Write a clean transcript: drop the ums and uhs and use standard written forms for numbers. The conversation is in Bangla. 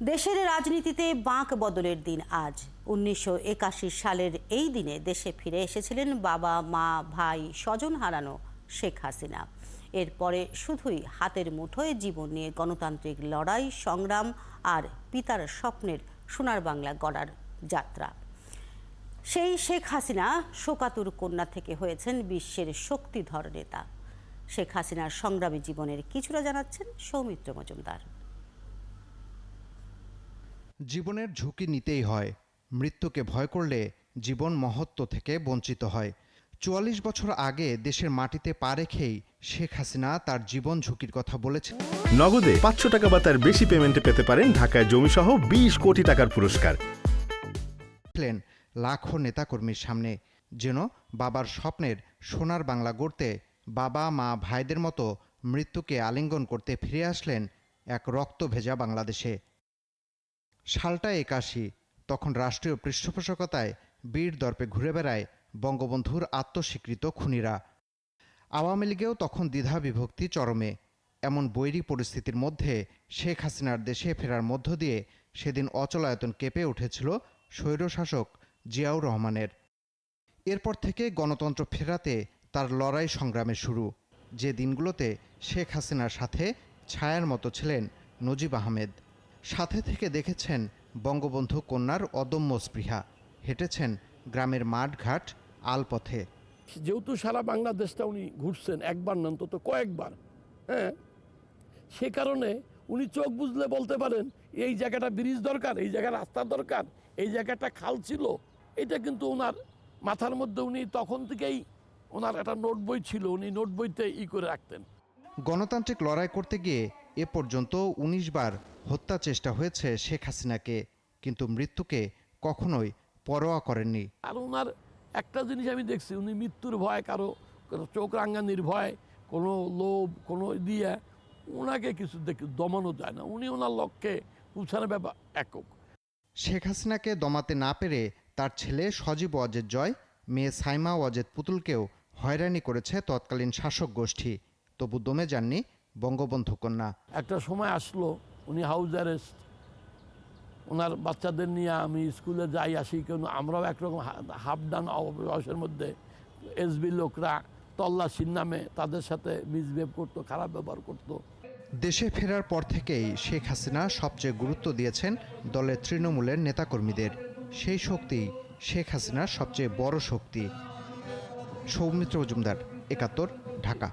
দেশের রাজনীতিতে বাঁক বদলের দিন আজ। ১৯৮১ সালের এই দিনে দেশে ফিরে এসেছিলেন বাবা, মা, ভাই, স্বজন হারানো শেখ হাসিনা। এরপরে শুধুই হাতের মুঠোয় জীবন নিয়ে গণতান্ত্রিক লড়াই, সংগ্রাম আর পিতার স্বপ্নের সোনার বাংলা গড়ার যাত্রা। সেই শেখ হাসিনা শোকাতুর কন্যা থেকে হয়েছেন বিশ্বের শক্তিধর নেতা। শেখ হাসিনার সংগ্রামী জীবনের কিছুটা জানাচ্ছেন সৌমিত্র মজুমদার। জীবনের ঝুঁকি নিতেই হয়। মৃত্যুকে ভয় করলে জীবন মহত্ব থেকে বঞ্চিত হয়। ৪৪ বছর আগে দেশের মাটিতে পা রেখেই শেখ হাসিনা তার জীবন ঝুঁকির কথা বলেছেন। নগদে ৫০০ টাকা বা তার বেশি পেমেন্টে পেতে পারেন ঢাকায় জমিসহ ২০ কোটি টাকার পুরস্কার। লাখো নেতাকর্মীর সামনে যেন বাবার স্বপ্নের সোনার বাংলা গড়তে বাবা, মা, ভাইদের মতো মৃত্যুকে আলিঙ্গন করতে ফিরে আসলেন এক রক্ত ভেজা বাংলাদেশে। সালটা ৮১, তখন রাষ্ট্রীয় পৃষ্ঠপোষকতায় বীর দর্পে ঘুরে বেড়ায় বঙ্গবন্ধুর আত্মস্বীকৃত খুনিরা। আওয়ামী লীগেও তখন দ্বিধা বিভক্তি চরমে। এমন বৈরী পরিস্থিতির মধ্যে শেখ হাসিনার দেশে ফেরার মধ্য দিয়ে সেদিন অচলায়তন কেঁপে উঠেছিল স্বৈরশাসক জিয়াউর রহমানের। এরপর থেকে গণতন্ত্র ফেরাতে তার লড়াই সংগ্রামের শুরু। যে দিনগুলোতে শেখ হাসিনার সাথে ছায়ার মতো ছিলেন নজিব আহমেদ। সাথে থেকে দেখেছেন বঙ্গবন্ধু কন্যার অদম্য স্পৃহা, হেঁটেছেন গ্রামের মাঠঘাট আলপথে। যেহেতু সারা বাংলাদেশটা উনি ঘুরছেন, একবার না অন্তত কয়েকবার, হ্যাঁ, সে কারণে উনি চোখ বুঝলে বলতে পারেন এই জায়গাটা ব্রিজ দরকার, এই জায়গায় রাস্তা দরকার, এই জায়গাটা খাল ছিল। এটা কিন্তু ওনার মাথার মধ্যে উনি তখন থেকেই ওনার একটা নোট বই ছিল, উনি নোট বইতে করে রাখতেন। গণতান্ত্রিক লড়াই করতে গিয়ে এ পর্যন্ত ১৯ বার হত্যা চেষ্টা হয়েছে শেখ হাসিনাকে, কিন্তু মৃত্যুকে কখনোই পরোয়া করেননি। আর ওনার একটা জিনিস আমি দেখছি, উনি মৃত্যুর ভয়, কারো চোখ রাঙানির ভয়, কোনো লোভ, কোনো দিয়ে ওনাকে কিছু দমানো যায় না। উনি ওনার লক্ষ্যে পৌঁছানোর ব্যাপার একক। শেখ হাসিনাকে দমাতে না পেরে তার ছেলে সজীব ওয়াজেদ জয়, মেয়ে সাইমা ওয়াজেদ পুতুলকেও হয়রানি করেছে তৎকালীন শাসক গোষ্ঠী। তবু দমে যাননি বঙ্গবন্ধু কন্যা। একটা সময় আসলো উনি হাউস অ্যারেস্ট, ওনার বাচ্চাদের নিয়ে আমি স্কুলে যাই আসি, কিন্তু আমরাও একরকম হাফ ডান অবয়সের মধ্যে এসবি লোকরা তল্লাশির নামে তাদের সাথে মিসবিহেভ করতো, খারাপ ব্যবহার করতো। দেশে ফেরার পর থেকেই শেখ হাসিনা সবচেয়ে গুরুত্ব দিয়েছেন দলের তৃণমূলের নেতাকর্মীদের। সেই শক্তি শেখ হাসিনার সবচেয়ে বড় শক্তি। সৌমিত্র মজুমদার, ৭১, ঢাকা।